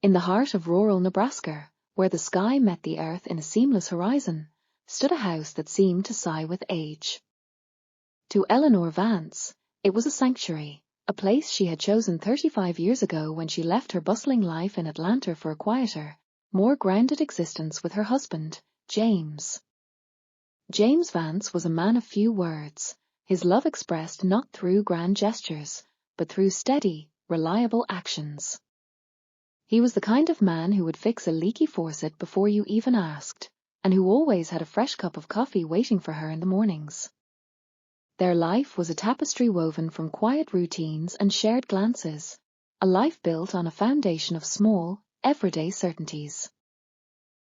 In the heart of rural Nebraska, where the sky met the earth in a seamless horizon, stood a house that seemed to sigh with age. To Eleanor Vance, it was a sanctuary, a place she had chosen 35 years ago when she left her bustling life in Atlanta for a quieter, more grounded existence with her husband, James. James Vance was a man of few words, his love expressed not through grand gestures, but through steady, reliable actions. He was the kind of man who would fix a leaky faucet before you even asked, and who always had a fresh cup of coffee waiting for her in the mornings. Their life was a tapestry woven from quiet routines and shared glances, a life built on a foundation of small, everyday certainties.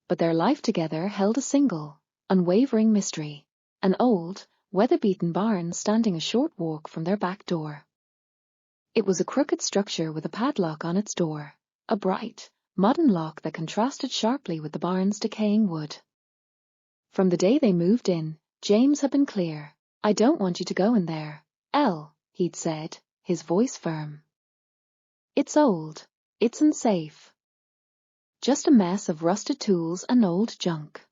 But their life together held a single, unwavering mystery, an old, weather-beaten barn standing a short walk from their back door. It was a crooked structure with a padlock on its door, a bright, modern lock that contrasted sharply with the barn's decaying wood. From the day they moved in, James had been clear. "I don't want you to go in there, Elle," he'd said, his voice firm. "It's old. It's unsafe. Just a mess of rusted tools and old junk."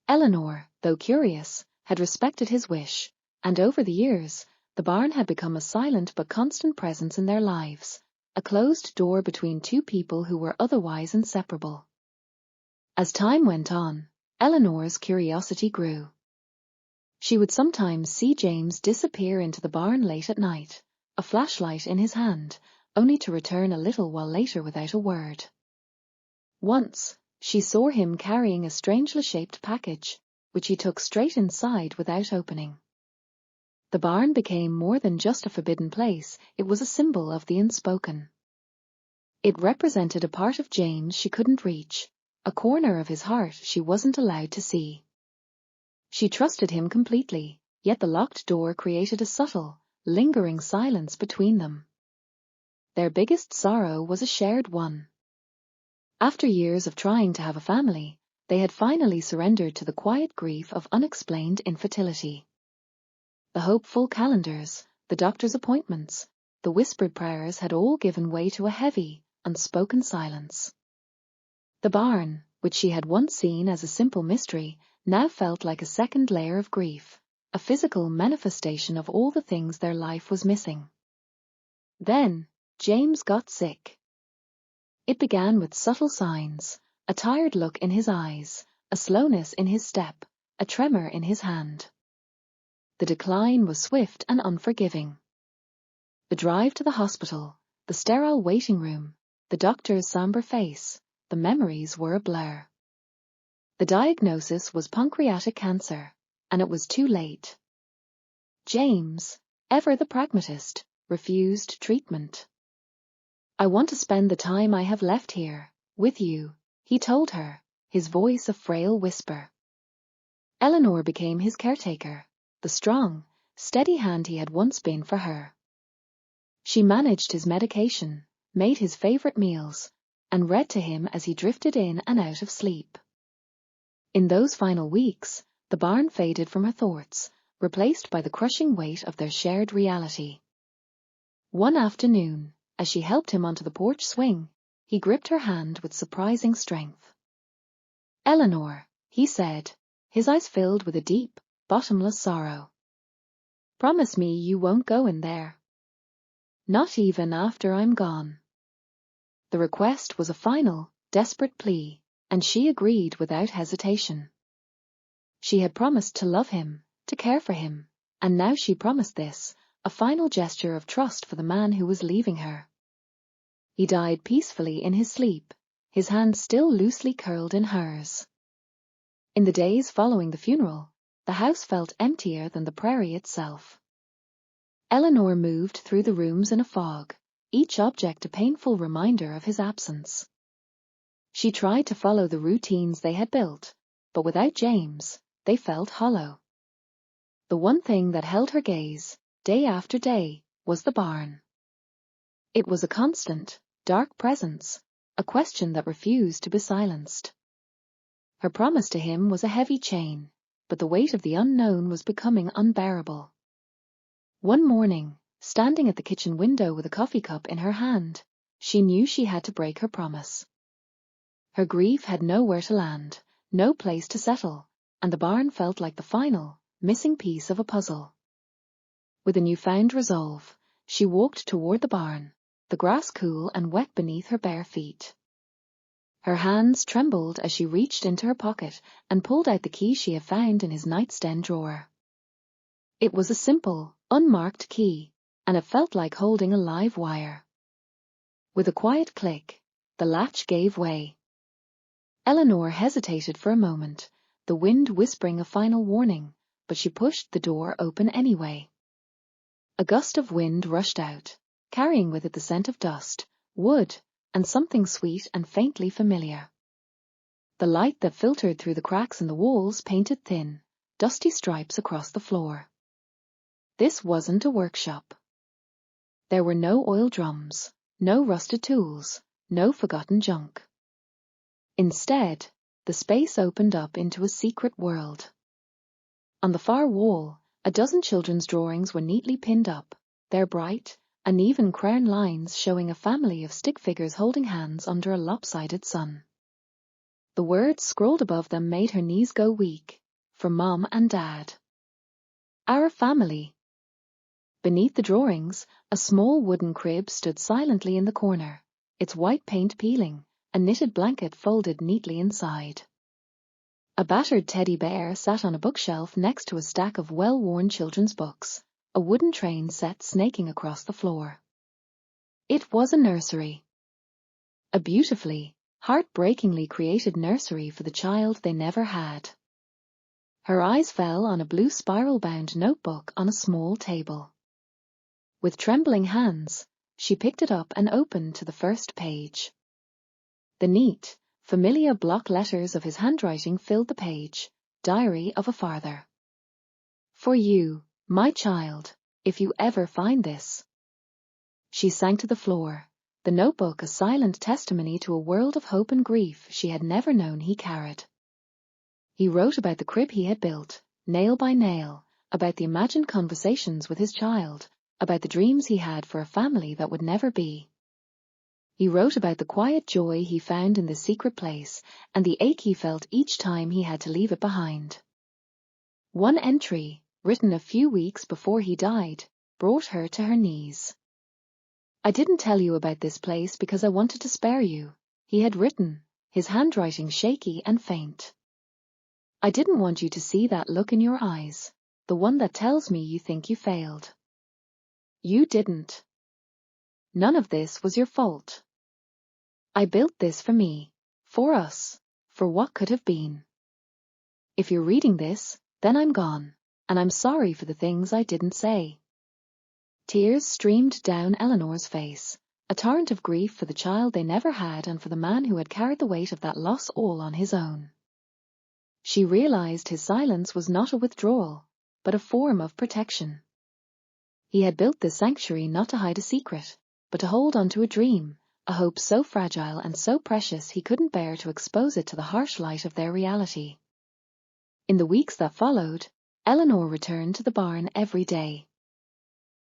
Eleanor, though curious, had respected his wish, and over the years, the barn had become a silent but constant presence in their lives, a closed door between two people who were otherwise inseparable. As time went on, Eleanor's curiosity grew. She would sometimes see James disappear into the barn late at night, a flashlight in his hand, only to return a little while later without a word. Once, she saw him carrying a strangely shaped package, which he took straight inside without opening. The barn became more than just a forbidden place, it was a symbol of the unspoken. It represented a part of James she couldn't reach, a corner of his heart she wasn't allowed to see. She trusted him completely, yet the locked door created a subtle, lingering silence between them. Their biggest sorrow was a shared one. After years of trying to have a family, they had finally surrendered to the quiet grief of unexplained infertility. The hopeful calendars, the doctor's appointments, the whispered prayers had all given way to a heavy, unspoken silence. The barn, which she had once seen as a simple mystery, now felt like a second layer of grief, a physical manifestation of all the things their life was missing. Then, James got sick. It began with subtle signs, a tired look in his eyes, a slowness in his step, a tremor in his hand. The decline was swift and unforgiving. The drive to the hospital, the sterile waiting room, the doctor's somber face, the memories were a blur. The diagnosis was pancreatic cancer, and it was too late. James, ever the pragmatist, refused treatment. "I want to spend the time I have left here, with you," he told her, his voice a frail whisper. Eleanor became his caretaker, the strong, steady hand he had once been for her. She managed his medication, made his favorite meals, and read to him as he drifted in and out of sleep. In those final weeks, the barn faded from her thoughts, replaced by the crushing weight of their shared reality. One afternoon, as she helped him onto the porch swing, he gripped her hand with surprising strength. "Eleanor," he said, his eyes filled with a deep, bottomless sorrow. "Promise me you won't go in there. Not even after I'm gone." The request was a final, desperate plea, and she agreed without hesitation. She had promised to love him, to care for him, and now she promised this, a final gesture of trust for the man who was leaving her. He died peacefully in his sleep, his hand still loosely curled in hers. In the days following the funeral, the house felt emptier than the prairie itself. Eleanor moved through the rooms in a fog, each object a painful reminder of his absence. She tried to follow the routines they had built, but without James, they felt hollow. The one thing that held her gaze, day after day, was the barn. It was a constant, dark presence, a question that refused to be silenced. Her promise to him was a heavy chain, but the weight of the unknown was becoming unbearable. One morning, standing at the kitchen window with a coffee cup in her hand, she knew she had to break her promise. Her grief had nowhere to land, no place to settle, and the barn felt like the final, missing piece of a puzzle. With a newfound resolve, she walked toward the barn, the grass cool and wet beneath her bare feet. Her hands trembled as she reached into her pocket and pulled out the key she had found in his nightstand drawer. It was a simple, unmarked key, and it felt like holding a live wire. With a quiet click, the latch gave way. Eleanor hesitated for a moment, the wind whispering a final warning, but she pushed the door open anyway. A gust of wind rushed out, carrying with it the scent of dust, wood, and something sweet and faintly familiar. The light that filtered through the cracks in the walls painted thin, dusty stripes across the floor. This wasn't a workshop. There were no oil drums, no rusted tools, no forgotten junk. Instead, the space opened up into a secret world. On the far wall, a dozen children's drawings were neatly pinned up, their bright, uneven crown lines showing a family of stick figures holding hands under a lopsided sun. The words scrawled above them made her knees go weak, for Mom and Dad. Our family. Beneath the drawings, a small wooden crib stood silently in the corner, its white paint peeling, a knitted blanket folded neatly inside. A battered teddy bear sat on a bookshelf next to a stack of well-worn children's books, a wooden train set snaking across the floor. It was a nursery. A beautifully, heartbreakingly created nursery for the child they never had. Her eyes fell on a blue spiral-bound notebook on a small table. With trembling hands, she picked it up and opened to the first page. The neat, familiar block letters of his handwriting filled the page, Diary of a Father. For you, my child, if you ever find this. She sank to the floor, the notebook a silent testimony to a world of hope and grief she had never known he carried. He wrote about the crib he had built, nail by nail, about the imagined conversations with his child, about the dreams he had for a family that would never be. He wrote about the quiet joy he found in this secret place and the ache he felt each time he had to leave it behind. One entry, written a few weeks before he died, brought her to her knees. I didn't tell you about this place because I wanted to spare you, he had written, his handwriting shaky and faint. I didn't want you to see that look in your eyes, the one that tells me you think you failed. You didn't. None of this was your fault. I built this for me, for us, for what could have been. If you're reading this, then I'm gone, and I'm sorry for the things I didn't say. Tears streamed down Eleanor's face, a torrent of grief for the child they never had and for the man who had carried the weight of that loss all on his own. She realized his silence was not a withdrawal, but a form of protection. He had built this sanctuary not to hide a secret, but to hold on to a dream, a hope so fragile and so precious he couldn't bear to expose it to the harsh light of their reality. In the weeks that followed, Eleanor returned to the barn every day.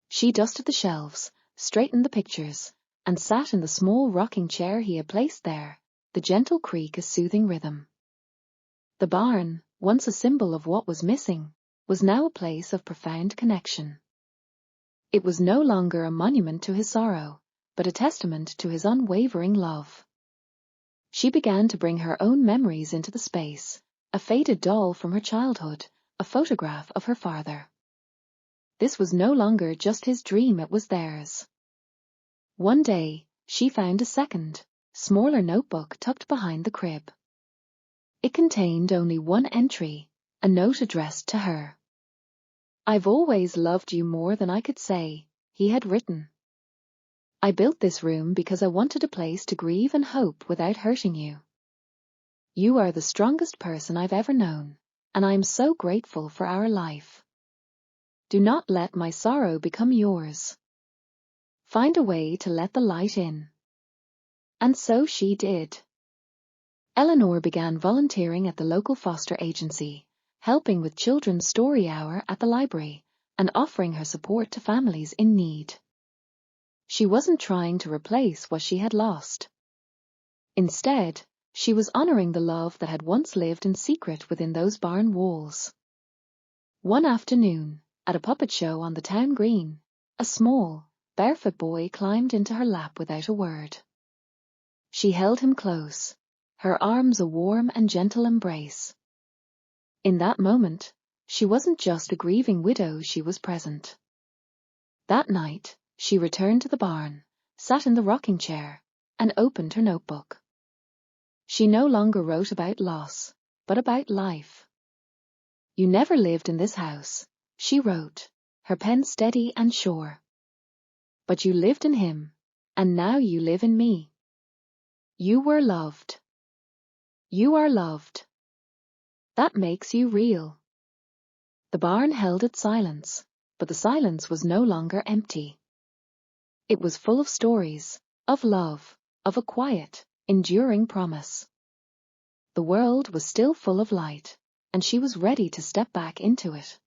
She dusted the shelves, straightened the pictures, and sat in the small rocking chair he had placed there, the gentle creak a soothing rhythm. The barn, once a symbol of what was missing, was now a place of profound connection. It was no longer a monument to his sorrow, but a testament to his unwavering love. She began to bring her own memories into the space, a faded doll from her childhood, a photograph of her father. This was no longer just his dream, it was theirs. One day, she found a second, smaller notebook tucked behind the crib. It contained only one entry, a note addressed to her. I've always loved you more than I could say, he had written. I built this room because I wanted a place to grieve and hope without hurting you. You are the strongest person I've ever known, and I am so grateful for our life. Do not let my sorrow become yours. Find a way to let the light in. And so she did. Eleanor began volunteering at the local foster agency, helping with children's story hour at the library, and offering her support to families in need. She wasn't trying to replace what she had lost. Instead, she was honoring the love that had once lived in secret within those barn walls. One afternoon, at a puppet show on the town green, a small, barefoot boy climbed into her lap without a word. She held him close, her arms a warm and gentle embrace. In that moment, she wasn't just a grieving widow, she was present. That night, she returned to the barn, sat in the rocking chair, and opened her notebook. She no longer wrote about loss, but about life. You never lived in this house, she wrote, her pen steady and sure. But you lived in him, and now you live in me. You were loved. You are loved. That makes you real. The barn held its silence, but the silence was no longer empty. It was full of stories, of love, of a quiet, enduring promise. The world was still full of light, and she was ready to step back into it.